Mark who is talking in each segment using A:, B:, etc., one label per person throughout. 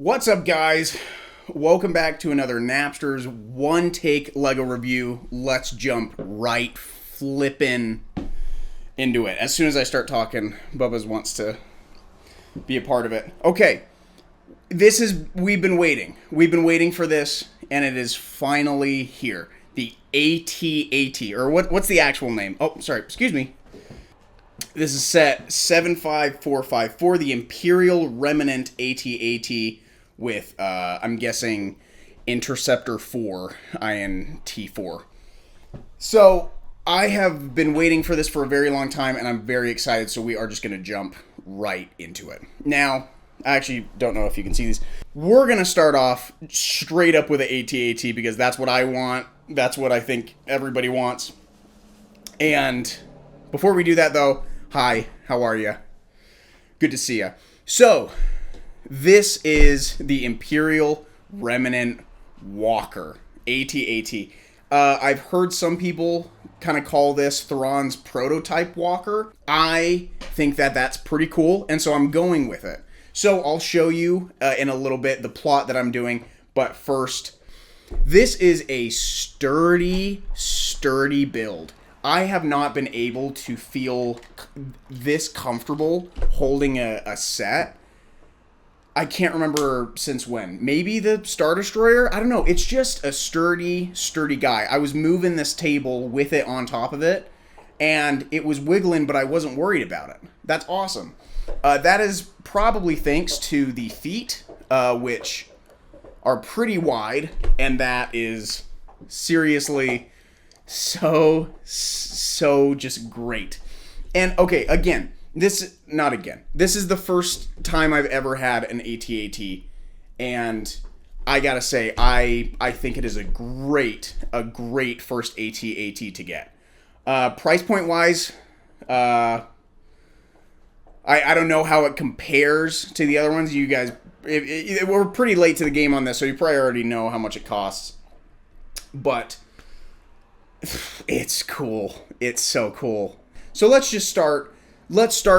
A: What's up, guys? Welcome back to another Napster's one take Lego review. Let's jump right flippin' into it. As soon as I start talking, Bubba's wants to be a part of it. Okay, we've been waiting. We've been waiting for this, and it is finally here. The AT-AT, or what's the actual name? Oh, sorry, excuse me. This is set 75454, the Imperial Remnant AT-AT with, I'm guessing, Interceptor 4, INT4. So, I have been waiting for this for a very long time, and I'm very excited, so we are just going to jump right into it. Now, I actually don't know if you can see these. We're going to start off straight up with an AT-AT, because that's what I want. That's what I think everybody wants. And before we do that, though, hi, how are you? Good to see you. So, this is the Imperial Remnant Walker, AT-AT. I've heard some people kind of call this Thrawn's prototype walker. I think that that's pretty cool, and so I'm going with it. So I'll show you in a little bit the plot that I'm doing, but first, this is a sturdy build. I have not been able to feel this comfortable holding a set. I can't remember since when. Maybe the Star Destroyer? I don't know. It's just a sturdy guy. I was moving this table with it on top of it, and it was wiggling, but I wasn't worried about it. That's awesome. That is probably thanks to the feet, which are pretty wide, and that is seriously so just great. And okay, this is the first time I've ever had an AT-AT, and I gotta say, I think it is a great first AT-AT to get. Price point wise, I don't know how it compares to the other ones. You guys, we're pretty late to the game on this, so you probably already know how much it costs. But it's cool. It's so cool. So let's start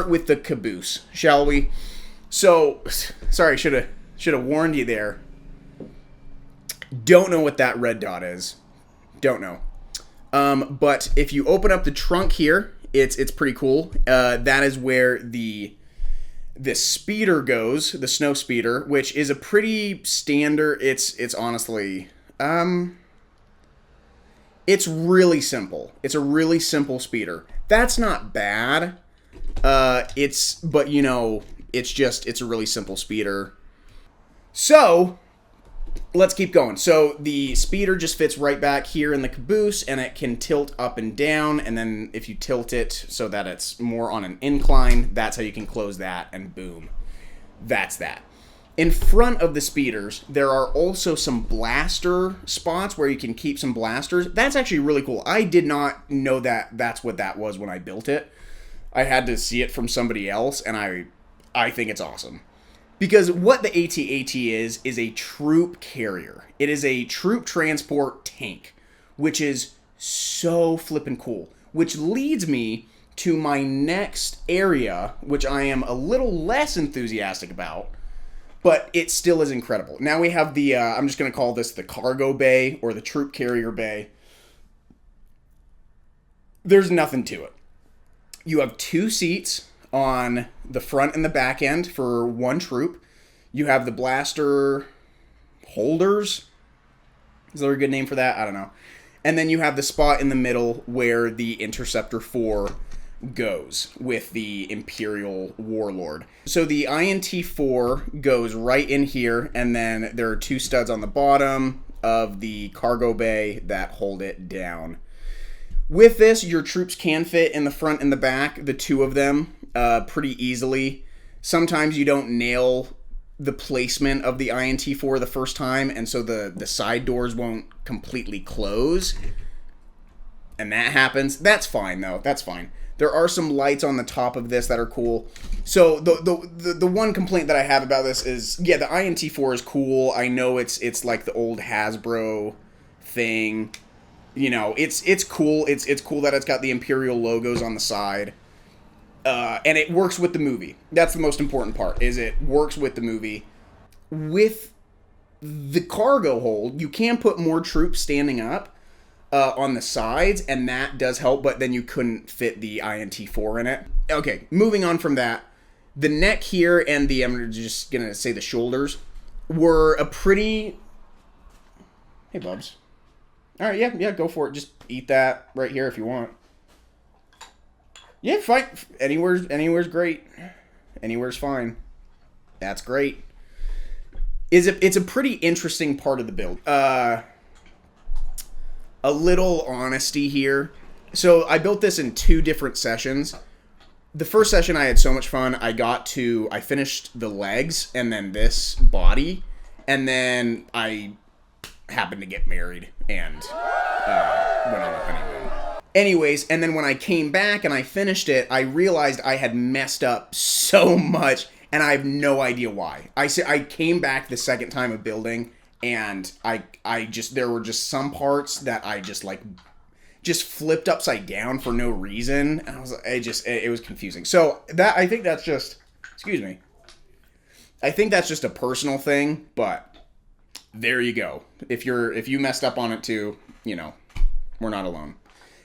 A: with the caboose, shall we? So, sorry, should have warned you there. Don't know what that red dot is. Don't know. But if you open up the trunk here, it's pretty cool. That is where the speeder goes, the snow speeder, which is a pretty standard. It's honestly, it's really simple. It's a really simple speeder. That's not bad. It's a really simple speeder. So, let's keep going. So, the speeder just fits right back here in the caboose, and it can tilt up and down, and then if you tilt it so that it's more on an incline, that's how you can close that, and boom. That's that. In front of the speeders, there are also some blaster spots where you can keep some blasters. That's actually really cool. I did not know that that's what that was when I built it. I had to see it from somebody else, and I think it's awesome. Because what the AT-AT is a troop carrier. It is a troop transport tank, which is so flippin' cool. Which leads me to my next area, which I am a little less enthusiastic about, but it still is incredible. Now we have the, I'm just going to call this the cargo bay, or the troop carrier bay. There's nothing to it. You have two seats on the front and the back end for one troop. You have the blaster holders. Is there a good name for that? I don't know. And then you have the spot in the middle where the Interceptor 4 goes with the Imperial Warlord. So the INT4 goes right in here, and then there are two studs on the bottom of the cargo bay that hold it down. With this, your troops can fit in the front and the back, the two of them, pretty easily. Sometimes you don't nail the placement of the INT4 the first time, and so the side doors won't completely close. And that happens. That's fine, though. That's fine. There are some lights on the top of this that are cool. So the one complaint that I have about this is, yeah, the INT4 is cool. I know it's like the old Hasbro thing. You know, it's cool. It's cool that it's got the Imperial logos on the side. And it works with the movie. That's the most important part, is it works with the movie. with the cargo hold, you can put more troops standing up on the sides, and that does help, but then you couldn't fit the INT-4 in it. Okay, moving on from that, the neck here and I'm just going to say the shoulders were a pretty... Hey, Bubs. All right, yeah, go for it. Just eat that right here if you want. Yeah, fine. Anywhere's great. Anywhere's fine. That's great. It's a pretty interesting part of the build. A little honesty here. So I built this in 2 different sessions. The first session I had so much fun. I finished the legs and then this body, and then I happened to get married and went on a honeymoon. Anyways, and then when I came back and I finished it, I realized I had messed up so much, and I have no idea why. I came back the second time of building, and there were just some parts that I just flipped upside down for no reason, and it was confusing. So I think that's just, excuse me. I think that's just a personal thing, but there you go. If you messed up on it too, we're not alone.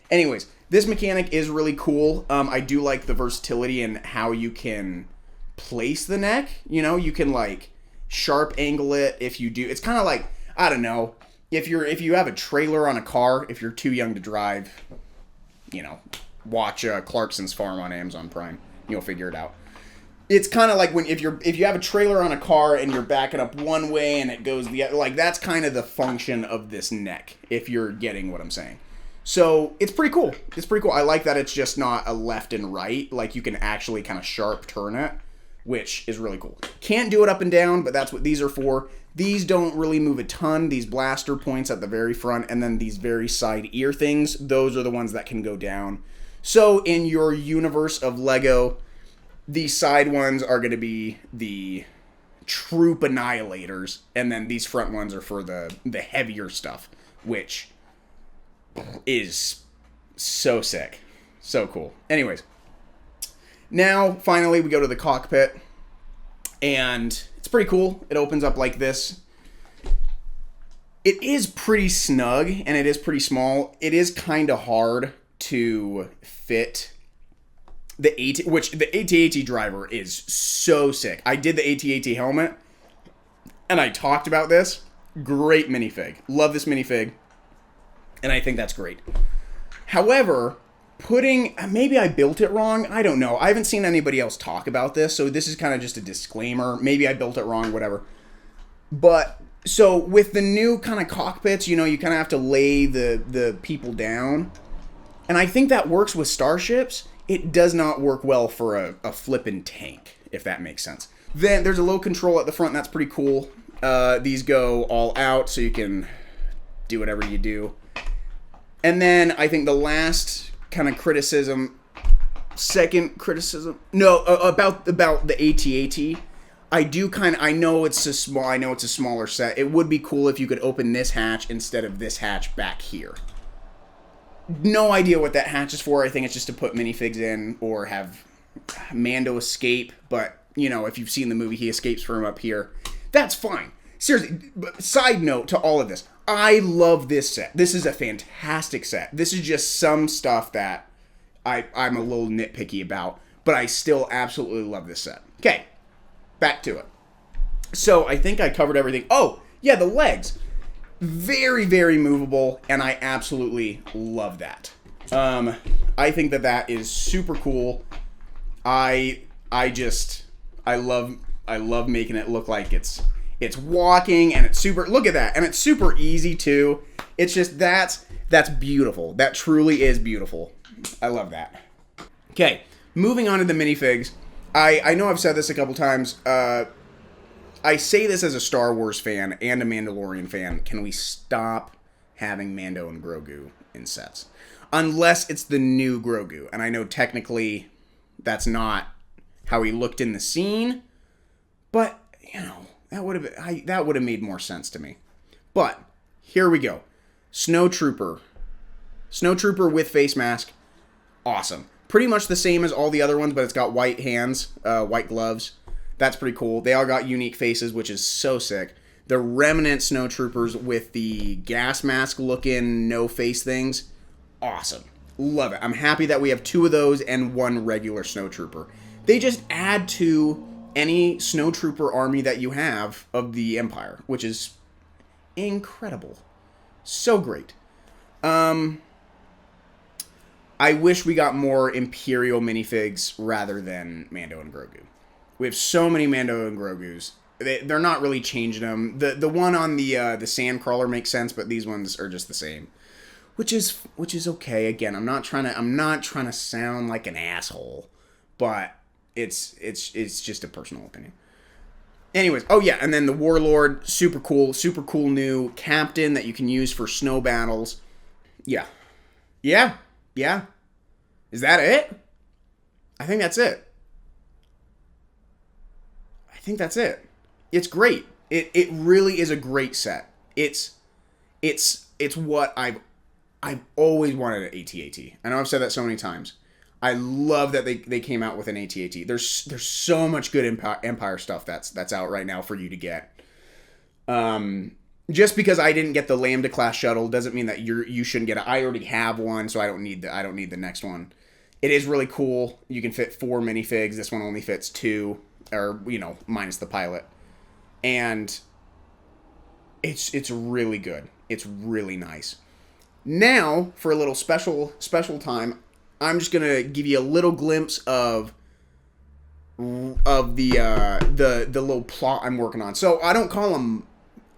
A: Anyways, this mechanic is really cool. I do like the versatility and how you can place the neck. You can sharp angle it if you do. It's kind of like, I don't know, if you have a trailer on a car, if you're too young to drive, watch Clarkson's Farm on Amazon Prime. You'll figure it out. It's kind of like if you have a trailer on a car and you're backing up one way and it goes the other, that's kind of the function of this neck, if you're getting what I'm saying. So it's pretty cool. I like that it's just not a left and right. You can actually kind of sharp turn it, which is really cool. Can't do it up and down, but that's what these are for. These don't really move a ton. These blaster points at the very front, and then these very side ear things, those are the ones that can go down. So in your universe of Lego, these side ones are going to be the troop annihilators, and then these front ones are for the heavier stuff, which is so sick. So cool. Anyways, now finally we go to the cockpit, and it's pretty cool. It opens up like this. It is pretty snug, and it is pretty small. It is kind of hard to fit the AT-AT driver is so sick. I did the AT-AT helmet, and I talked about this. Great minifig. Love this minifig. And I think that's great. However, maybe I built it wrong. I don't know. I haven't seen anybody else talk about this, so this is kind of just a disclaimer. Maybe I built it wrong, whatever. But, so with the new kind of cockpits, you kind of have to lay the people down. And I think that works with starships. It does not work well for a flippin' tank, if that makes sense. Then there's a low control at the front, and that's pretty cool. These go all out, so you can do whatever you do. And then I think the last kind of second criticism, about the AT-AT. I know it's a smaller set. It would be cool if you could open this hatch instead of this hatch back here. No idea what that hatch is for. I think it's just to put minifigs in or have Mando escape. But, if you've seen the movie, he escapes from up here. That's fine. Seriously, side note to all of this. I love this set. This is a fantastic set. This is just some stuff that I'm a little nitpicky about, but I still absolutely love this set. Okay, back to it. So I think I covered everything. Oh, yeah, the legs. Very, very movable, and I absolutely love that. I think that is super cool. I love making it look like it's walking, and it's super, look at that, and it's super easy too. It's just, that's beautiful. That truly is beautiful. I love that. Okay, moving on to the minifigs. I know I've said this a couple times. I say this as a Star Wars fan and a Mandalorian fan. Can we stop having Mando and Grogu in sets? Unless it's the new Grogu. And I know technically that's not how he looked in the scene, but, that would have made more sense to me. But here we go. Snowtrooper with face mask. Awesome. Pretty much the same as all the other ones, but it's got white hands, white gloves. That's pretty cool. They all got unique faces, which is so sick. The Remnant snowtroopers with the gas mask looking no face things, awesome. Love it. I'm happy that we have 2 of those and 1 regular snowtrooper. They just add to any snowtrooper army that you have of the Empire, which is incredible. So great. I wish we got more Imperial minifigs rather than Mando and Grogu. We have so many Mando and Grogus. They're not really changing them. The one on the Sandcrawler makes sense, but these ones are just the same, which is okay. Again, I'm not trying to sound like an asshole, but it's just a personal opinion. Anyways, oh yeah, and then the Warlord, super cool new captain that you can use for snow battles. Yeah. Is that it? I think that's it. It's great. It really is a great set. It's what I've always wanted at AT-AT. I know I've said that so many times. I love that they came out with an AT-AT. There's so much good Empire stuff that's out right now for you to get. Just because I didn't get the Lambda class shuttle doesn't mean that you shouldn't get it. I already have one, so I don't need the next one. It is really cool. You can fit 4 minifigs. This one only fits 2, or minus the pilot, and it's really good. It's really nice. Now for a little special time, I'm just gonna give you a little glimpse of the little plot I'm working on. So I don't call them.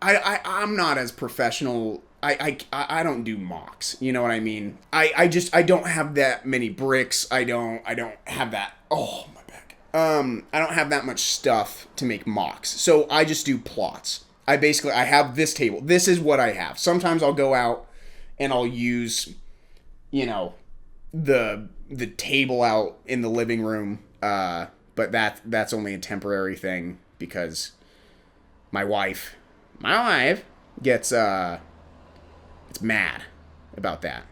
A: I'm not as professional. I don't do mocks. You know what I mean? I don't have that many bricks. I don't have that. Oh, my back. I don't have that much stuff to make mocks. So I just do plots. I have this table. This is what I have. Sometimes I'll go out and I'll use, the table out in the living room. But that's only a temporary thing because my wife gets it's mad about that.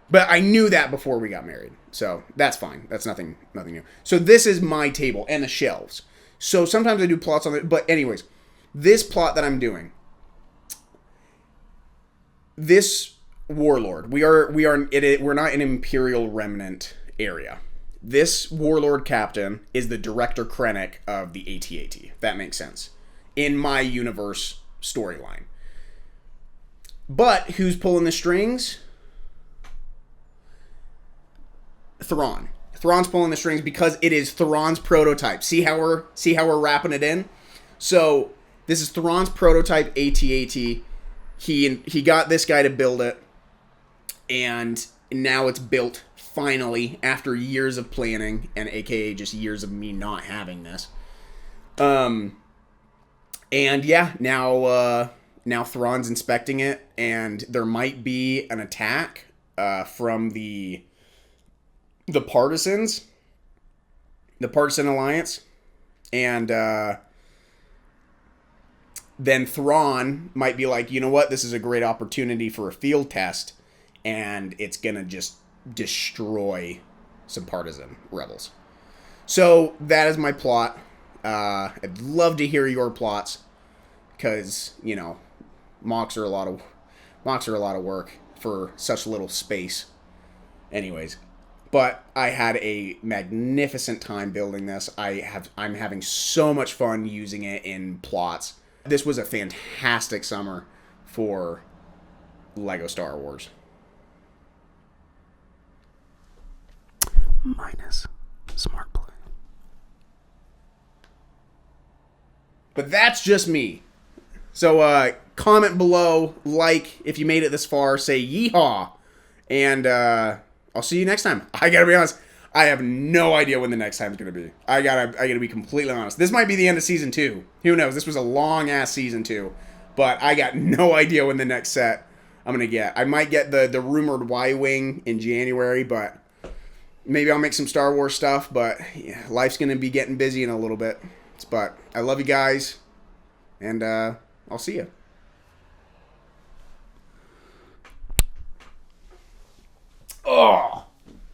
A: But I knew that before we got married. So that's fine. That's nothing new. So this is my table and the shelves. So sometimes I do plots on it, but anyways, this plot that I'm doing, this Warlord, we're not in Imperial Remnant area. This Warlord captain is the Director Krennic of the AT-AT. If that makes sense. In my universe storyline. But who's pulling the strings? Thrawn. Thrawn's pulling the strings because it is Thrawn's prototype. See how we're wrapping it in? So this is Thrawn's prototype AT-AT. He got this guy to build it, and now it's built finally after years of planning, and aka just years of me not having this. And yeah, now Thrawn's inspecting it, and there might be an attack from the partisans, the partisan alliance, and then Thrawn might be like, you know what, this is a great opportunity for a field test, and it's gonna just destroy some partisan rebels. So that is my plot. I'd love to hear your plots, because mocks are a lot of work for such little space. Anyways, but I had a magnificent time building this. I'm having so much fun using it in plots. This was a fantastic summer for Lego Star Wars. Minus smart play. But that's just me. So comment below, like if you made it this far, say yeehaw, and I'll see you next time. I gotta be honest, I have no idea when the next time is gonna be. I gotta be completely honest. This might be the end of season 2. Who knows? This was a long ass season 2, but I got no idea when the next set I'm gonna get. I might get the rumored Y-wing in January, but maybe I'll make some Star Wars stuff. But yeah, life's gonna be getting busy in a little bit. But I love you guys, and I'll see you.